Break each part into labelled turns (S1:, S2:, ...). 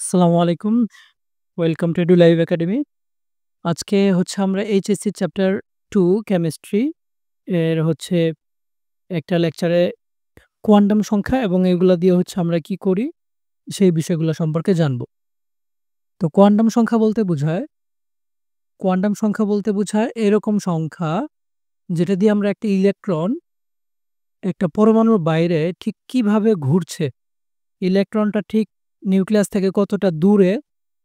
S1: আসসালামু আলাইকুম। Welcome to edu live academy. আজকে হচ্ছে আমরা এইচএসসি চ্যাপ্টার 2 কেমিস্ট্রি এর হচ্ছে একটা লেকচারে কোয়ান্টাম সংখ্যা এবং এগুলা দিয়ে হচ্ছে আমরা কি করি সেই বিষয়গুলো সম্পর্কে জানব। তো কোয়ান্টাম সংখ্যা বলতে বোঝায় এরকম সংখ্যা যেটা দিয়ে আমরা একটা ইলেকট্রন একটা পরমাণুর বাইরে ঠিক কিভাবে ঘুরছে, ইলেকট্রনটা ঠিক নিউক্লিয়াস থেকে কতটা দূরে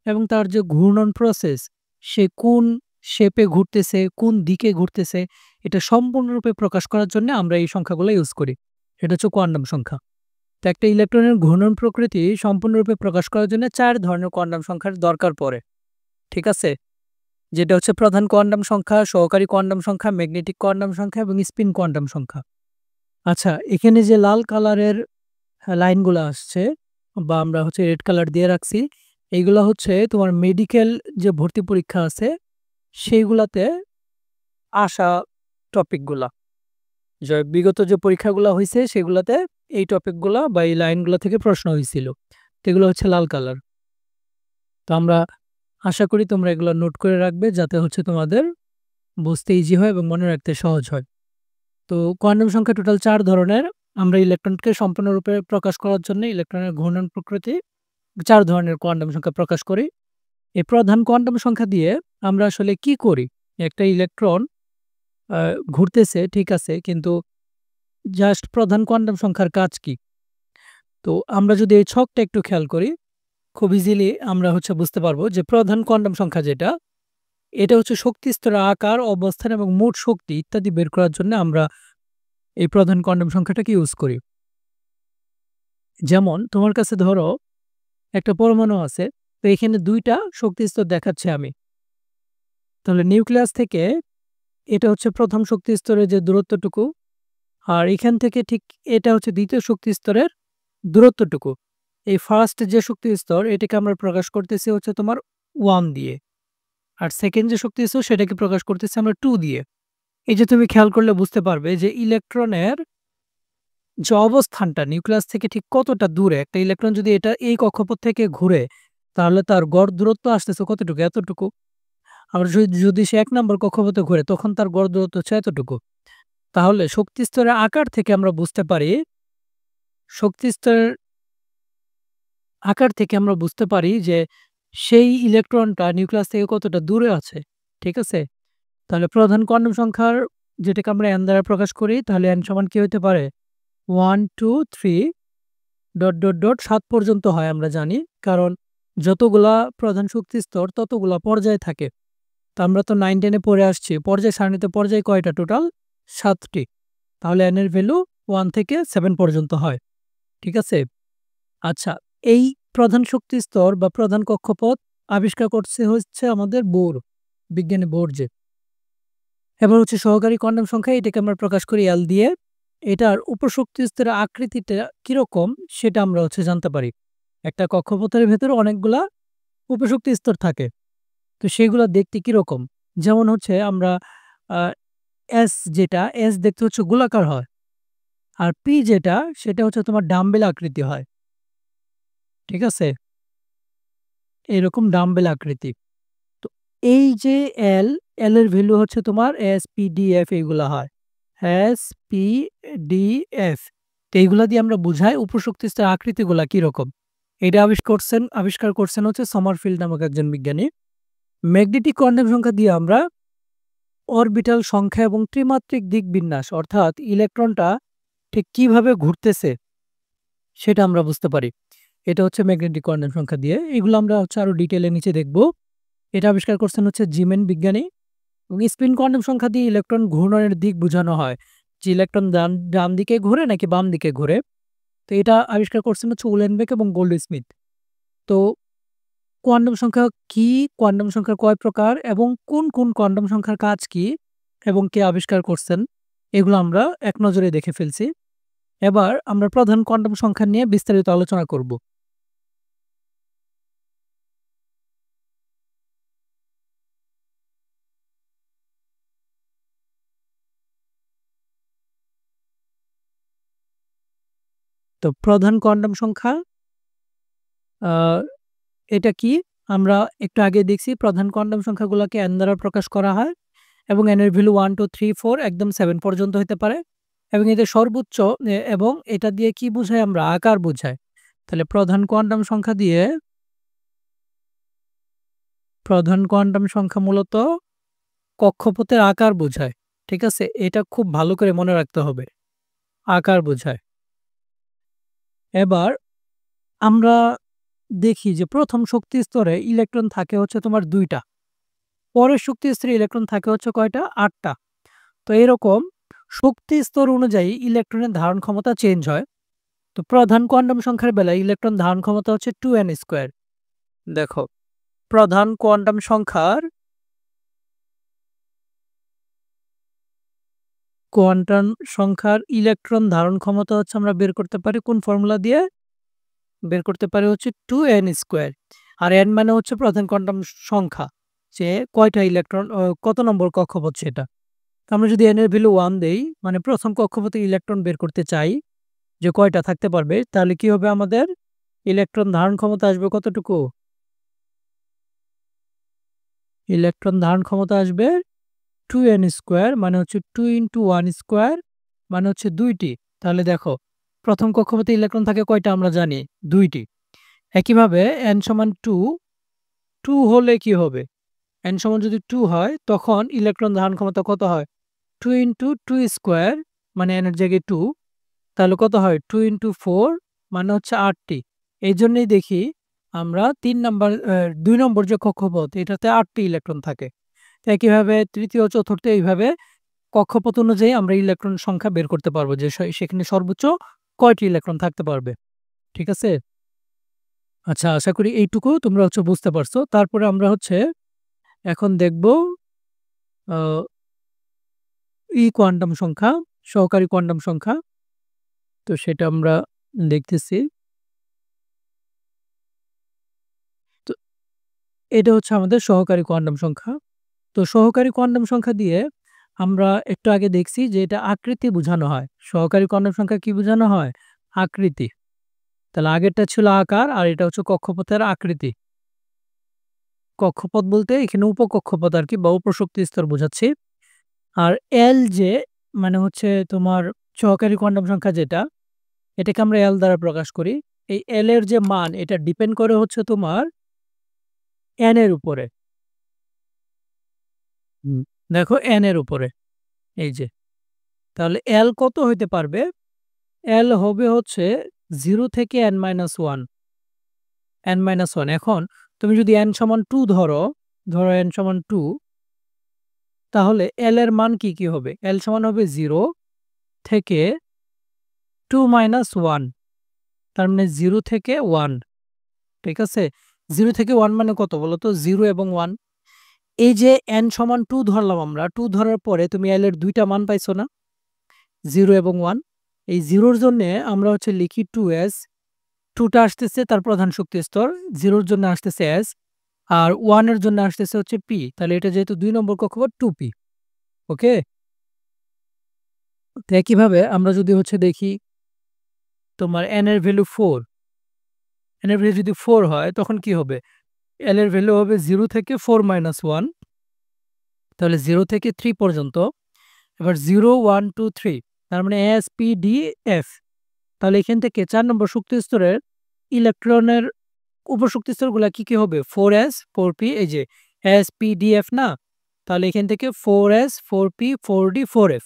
S1: এবং তার যে ঘূর্ণন প্রসেস সে কোন শেপে ঘুরতেছে, কোন দিকে ঘুরতেছে এটা সম্পূর্ণরূপে প্রকাশ করার জন্য আমরা এই সংখ্যাগুলো ইউজ করি। এটা হচ্ছে কোয়ান্টাম সংখ্যা। তো একটা ইলেকট্রনের ঘূর্ণন প্রকৃতি সম্পূর্ণরূপে প্রকাশ করার জন্য ৪ ধরনের কোয়ান্টাম সংখ্যার দরকার পড়ে। ঠিক আছে? যেটা হচ্ছে প্রধান কোয়ান্টাম সংখ্যা, সহকারী কোয়ান্টাম সংখ্যা, ম্যাগনেটিক কোয়ান্টাম সংখ্যা এবং স্পিন কোয়ান্টাম সংখ্যা। আচ্ছা, এখানে যে লাল কালারের লাইনগুলা আসছে বা আমরা হচ্ছে রেড কালার দিয়ে রাখছি, এইগুলা হচ্ছে তোমার মেডিকেল যে ভর্তি পরীক্ষা আছে সেইগুলাতে আসা টপিকগুলা। বিগত যে পরীক্ষাগুলা হইছে সেগুলাতে এই টপিকগুলা বা এই লাইনগুলা থেকে প্রশ্ন হইছিল। তো এগুলো হচ্ছে লাল কালার। তো আমরা আশা করি তোমরা এগুলা নোট করে রাখবে যাতে হচ্ছে তোমাদের বুঝতে ইজি হয় এবং মনে রাখতে সহজ হয়। তো কোয়ান্টাম সংখ্যা টোটাল ৪ ধরনের। আমরা ইলেকট্রনকে সম্পূর্ণরূপে প্রকাশ করার জন্য ইলেকট্রনের ঘূর্ণন প্রকৃতি ৪ ধরনের কোয়ান্টাম সংখ্যা প্রকাশ করি। এই প্রধান কোয়ান্টাম সংখ্যা দিয়ে আমরা আসলে কি করি? একটা ইলেকট্রন আ ঘুরতেছে ঠিক আছে, কিন্তু জাস্ট প্রধান কোয়ান্টাম সংখ্যার কাজ কি? তো আমরা যদি এই ছকটা একটু খেয়াল করি, খুব ইজিলি আমরা হচ্ছে বুঝতে পারবো যে প্রধান কোয়ান্টাম সংখ্যা যেটা, এটা হচ্ছে শক্তি স্তরের আকার, অবস্থান এবং মোট শক্তি ইত্যাদি বের করার জন্য আমরা এই প্রধান কোয়ান্টাম সংখ্যাটাকে ইউজ করি। যেমন তোমার কাছে ধরো একটা পরমাণু আছে, তো এখানে ২ টা শক্তি স্তর দেখাচ্ছি আমি। তাহলে নিউক্লিয়াস থেকে এটা হচ্ছে প্রথম শক্তি স্তরের যে দূরত্বটুকু, আর এখান থেকে ঠিক এটা হচ্ছে দ্বিতীয় শক্তি স্তরের দূরত্বটুকু। এই ফার্স্ট যে শক্তি স্তর এটাকে আমরা প্রকাশ করতেছি হচ্ছে তোমার 1 দিয়ে। আর সেকেন্ড যে শক্তি স্তর সেটাকে প্রকাশ করতেছি আমরা 2 দিয়ে। এই যে তুমি খেয়াল করলে বুঝতে পারবে যে ইলেকট্রনের যে অবস্থানটা নিউক্লিয়াস থেকে ঠিক কতটা দূরে, একটা ইলেকট্রন যদি এটা এই কক্ষপথ থেকে ঘুরে তাহলে তার গড় দূরত্ব আসতেছে কতটুকু? এতটুকু। আবার যদি সে ১ নাম্বার কক্ষপথে ঘুরে তখন তার গড় দূরত্ব হচ্ছে এতটুকু। তাহলে শক্তি স্তরের আকার থেকে আমরা বুঝতে পারি, শক্তি স্তরের আকার থেকে আমরা বুঝতে পারি যে সেই ইলেকট্রনটা নিউক্লিয়াস থেকে কতটা দূরে আছে। ঠিক আছে? তাহলে প্রধান কোয়ান্টাম সংখ্যার যেটাকে আমরা n দ্বারা প্রকাশ করি তাহলে n সমান কি হইতে পারে? 1, 2, 3 .... ৭ পর্যন্ত হয় আমরা জানি। কারণ যতগুলা প্রধান শক্তি স্তর ততগুলা পর্যায় থাকে। তো আমরা তো 9-10 এ পড়ে আসছি। পর্যায় সারণীতে পর্যায় কয়টা টোটাল? ৭ টি। তাহলে n এর ভ্যালু 1 থেকে 7 পর্যন্ত হয়। ঠিক আছে? আচ্ছা, এই প্রধান শক্তি স্তর বা প্রধান কক্ষপথ আবিষ্কার করছে হচ্ছে আমাদের বোর, বিজ্ঞানী বোর যে। এবার হচ্ছে সহকারী কোয়ান্টাম সংখ্যা, এটাকে আমরা প্রকাশ করি L দিয়ে। এটার উপশক্তি স্তরের আকৃতিটা কিরকম সেটা আমরা হচ্ছে জানতে পারি। একটা কক্ষপথের ভেতরে অনেকগুলা উপশক্তি স্তর থাকে। তো সেগুলা দেখতে কিরকম? যেমন হচ্ছে আমরা আ S দেখতে হচ্ছে গোলাকার হয়। আর P যেটা সেটা হচ্ছে তোমার ডাম্বেল আকৃতি হয়। ঠিক আছে? এরকম ডাম্বেল আকৃতি। তো এই যে L, L এর ভ্যালু হচ্ছে তোমার S, P, D, F এগুলা হয়। S, P, D, F। তো এইগুলা দিয়ে আমরা বুঝাই উপশক্তি স্তরের আকৃতিগুলা কিরকম। এটা আবিষ্কার করছেন হচ্ছে সমারফিল্ড নামক একজন বিজ্ঞানী। ম্যাগনেটিক কোয়ান্টাম সংখ্যা দিয়ে আমরা অরবিটাল সংখ্যা এবং ত্রিমাত্রিক দিক বিন্যাস অর্থাৎ ইলেকট্রনটা ঠিক কিভাবে ঘুরতেছে সেটা আমরা বুঝতে পারি। এটা হচ্ছে ম্যাগনেটিক কোয়ান্টাম সংখ্যা দিয়ে। এগুলো আমরা হচ্ছে আরো ডিটেইলে নিচে দেখব। এটা আবিষ্কার করছেন হচ্ছে জিমেন বিজ্ঞানী। এবং স্পিন কোয়ান্টাম সংখ্যা দিয়ে ইলেকট্রন ঘূর্ণনের দিক বোঝানো হয়। যে ইলেকট্রন ডান দিকে ঘুরে নাকি বাম দিকে ঘুরে। তো এটা আবিষ্কার করছেন হচ্ছে উলেনবেক এবং গোল্ডস্মিথ। তো কোয়ান্টাম সংখ্যা কি, কোয়ান্টাম সংখ্যা কয় প্রকার এবং কোন কোয়ান্টাম সংখ্যার কাজ কি এবং কে আবিষ্কার করছেন এগুলো আমরা এক নজরে দেখে ফেলছি। এবার আমরা প্রধান কোয়ান্টাম সংখ্যা নিয়ে বিস্তারিত আলোচনা করব। তো প্রধান কোয়ান্টাম সংখ্যা আ এটা কি? আমরা একটু আগে দেখছি প্রধান কোয়ান্টাম সংখ্যাগুলোকে n দ্বারা প্রকাশ করা হয় এবং n এর ভ্যালু 1, 2, 3, 4 একদম 7 পর্যন্ত হতে পারে এবং এদের সর্বোচ্চ এবং এটা দিয়ে কি বুঝাই আমরা? আকার বুঝাই। তাহলে প্রধান কোয়ান্টাম সংখ্যা মূলত কক্ষপথের আকার বোঝায়। ঠিক আছে? এটা খুব ভালো করে মনে রাখতে হবে। আকার বোঝায়। এবার আমরা দেখি যে প্রথম শক্তি স্তরে ইলেকট্রন থাকে হচ্ছে তোমার ২ টা। পরের শক্তি স্তরে ইলেকট্রন থাকে হচ্ছে কয়টা? ৮ টা। তো এরকম শক্তি স্তর অনুযায়ী ইলেকট্রনের ধারণ ক্ষমতা চেঞ্জ হয়। তো প্রধান কোয়ান্টাম সংখ্যার বেলায় ইলেকট্রন ধারণ ক্ষমতা হচ্ছে 2n²। দেখো, প্রধান কোয়ান্টাম সংখ্যার ইলেকট্রন ধারণ ক্ষমতা হচ্ছে আমরা বের করতে পারি কোন ফর্মুলা দিয়ে? বের করতে পারি হচ্ছে 2n²। আর n মানে হচ্ছে প্রধান কোয়ান্টাম সংখ্যা, যে কয়টা ইলেকট্রন কত নম্বর কক্ষপথ সেটা। তো আমরা যদি n এর ভ্যালু 1 দেই, মানে প্রথম কক্ষপথে ইলেকট্রন বের করতে চাই যে কয়টা থাকতে পারবে, তাহলে কি হবে? আমাদের ইলেকট্রন ধারণ ক্ষমতা আসবে কতটুকু? ইলেকট্রন ধারণ ক্ষমতা আসবে 2n² মানে হচ্ছে 2 × 1² মানে হচ্ছে 2টি। তাহলে দেখো, প্রথম কক্ষপথে ইলেকট্রন থাকে কয়টা আমরা জানি? 2টি। একইভাবে n সমান 2, 2 হলে কি হবে? n সমান যদি 2 হয় তখন ইলেকট্রন ধারণ ক্ষমতা কত হয়? 2 × 2² মানে n এর জায়গায় 2, তাহলে কত হয়? 2 × 4 মানে হচ্ছে 8টি। এই জন্যই দেখি আমরা 2 নম্বর যে কক্ষপথ এটাতে 8টি ইলেকট্রন থাকে। তো একইভাবে তৃতীয়, চতুর্থ এইভাবে কক্ষপথ অনুযায়ী আমরা ইলেকট্রন সংখ্যা বের করতে পারবো যে সেখানে সর্বোচ্চ কয়টি ইলেকট্রন থাকতে পারবে। ঠিক আছে? আচ্ছা, আশা করি এইটুকু তোমরা বুঝতে পারছো। তারপরে আমরা এখন দেখব আ কোয়ান্টাম সংখ্যা, সহকারী কোয়ান্টাম সংখ্যা। তো সেটা আমরা দেখতেছি। তো এটা হচ্ছে আমাদের সহকারী কোয়ান্টাম সংখ্যা। তো সহকারী কোয়ান্টাম সংখ্যা দিয়ে আমরা একটু আগে দেখছি যে এটা আকৃতি বোঝানো হয়। সহকারী কোয়ান্টাম সংখ্যা কি বোঝানো হয়? আকৃতি। তাহলে আগেরটা ছিল আকার আর এটা হচ্ছে কক্ষপথের আকৃতি। কক্ষপথ বলতে এখানে উপকক্ষপথ আরকি বা উপশক্তি স্তর বোঝাচ্ছি। আর এল যে মানে হচ্ছে তোমার সহকারী কোয়ান্টাম সংখ্যা যেটা, এটাকে আমরা এল দ্বারা প্রকাশ করি। এই এল এর যে মান এটা ডিপেন্ড করে হচ্ছে তোমার এন এর উপরে। দেখো এন এর উপরে। এই যে। তাহলে এল কত হইতে পারবে? এল হবে হচ্ছে 0 থেকে n-1। n-1 এখন তুমি যদি n সমান 2 ধরো n সমান 2, তাহলে এল এর মান কি হবে? এল সমান হবে 0 থেকে 2 - 1, তার মানে 0 থেকে 1। ঠিক আছে? 0 থেকে 1 মানে কত বলো তো? 0 এবং 1। এই যে n সমান 2 ধরলাম আমরা, 2 ধরার পরে তুমি এল এর 2 টা মান পাইছো না? 0 এবং 1। এই 0 এর জন্যে আমরা লিখি 2s, 2 টা আসতেছে তার প্রধান শক্তি স্তর, 0 এর জন্য আসতেছে s, আর 1 এর জন্য আসতেছে p। তাহলে এটা যেহেতু 2 নম্বর কক্ষপথ 2p। ওকে? তো একইভাবে আমরা যদি দেখি তোমার n এর ভ্যালু 4, n এর ভ্যালু যদি 4 হয় তখন কি হবে? l এর ভ্যালু হবে 0 থেকে 4 - 1, তাহলে 0 থেকে 3 পর্যন্ত। এবার 0, 1, 2, 3, তার মানে s, p, d, f। তাহলে এখান থেকে 4 নম্বর শক্তি স্তরের ইলেকট্রনের উপশক্তি স্তরগুলা কি হবে? 4s, 4p, এই যে s, p, d, f না? তাহলে এখান থেকে 4s, 4p, 4d, 4f।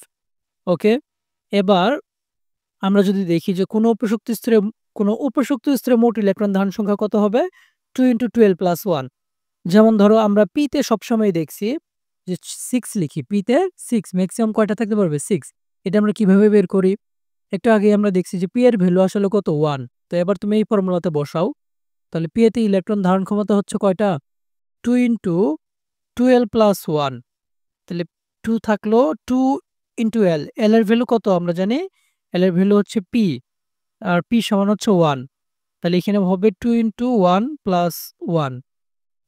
S1: ওকে? এবার আমরা যদি দেখি যে কোনো উপশক্তি স্তরে মোট ইলেকট্রন ধারণ সংখ্যা কত হবে? 2 × 12 + 1। যেমন ধরো আমরা p তে সবসময় দেখছি যে 6 লিখি। p তে 6 ম্যাক্সিমাম কয়টা থাকতে পারবে? 6। এটা আমরা কিভাবে বের করি? একটু আগে আমরা দেখছি যে p এর ভ্যালু আসলে কত? 1। তো এবার তুমি এই ফর্মুলাতে বসাও। তাহলে p তে ইলেকট্রন ধারণ ক্ষমতা হচ্ছে কয়টা? 2 × 12 + 1। তাহলে 2 থাকলো, 2 × l। l এর ভ্যালু কত আমরা জানি? l এর ভ্যালু হচ্ছে p, আর p সমান হচ্ছে 1। তাহলে এখানে হবে 2 × 1 + 1,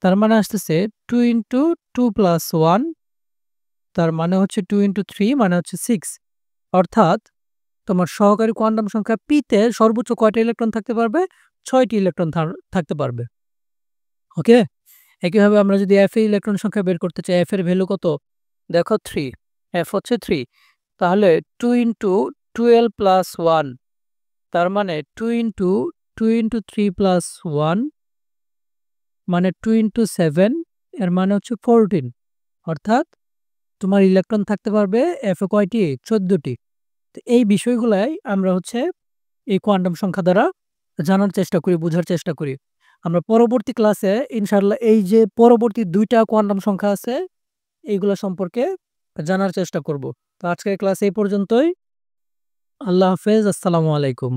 S1: তার মানে আসতেছে 2 × 2 + 1, তার মানে হচ্ছে 2 × 3 মানে হচ্ছে 6। অর্থাৎ তোমার সহকারী কোয়ান্টাম সংখ্যা p তে সর্বোচ্চ কয়টা ইলেকট্রন থাকতে পারবে? 6টি ইলেকট্রন থাকতে পারবে। ওকে? একইভাবে আমরা যদি f এর ইলেকট্রন সংখ্যা বের করতে চাই, f এর ভ্যালু কত? দেখো 3, f হচ্ছে 3। তাহলে 2 × 12 + 1, তার মানে 2 × 2 × 3 + 1 মানে 2 × 7, এর মানে হচ্ছে 14। অর্থাৎ তোমার ইলেকট্রন থাকতে পারবে f এ কয়টি? 14 টি। তো এই বিষয়গুলাই আমরা হচ্ছে এই কোয়ান্টাম সংখ্যা দ্বারা জানার চেষ্টা করি, বোঝার চেষ্টা করি। আমরা পরবর্তী ক্লাসে ইনশাআল্লাহ এই যে পরবর্তী ২ টা কোয়ান্টাম সংখ্যা আছে, এইগুলা সম্পর্কে জানার চেষ্টা করব। তো আজকের ক্লাস এই পর্যন্তই। আল্লাহ হাফেজ। আসসালামু আলাইকুম।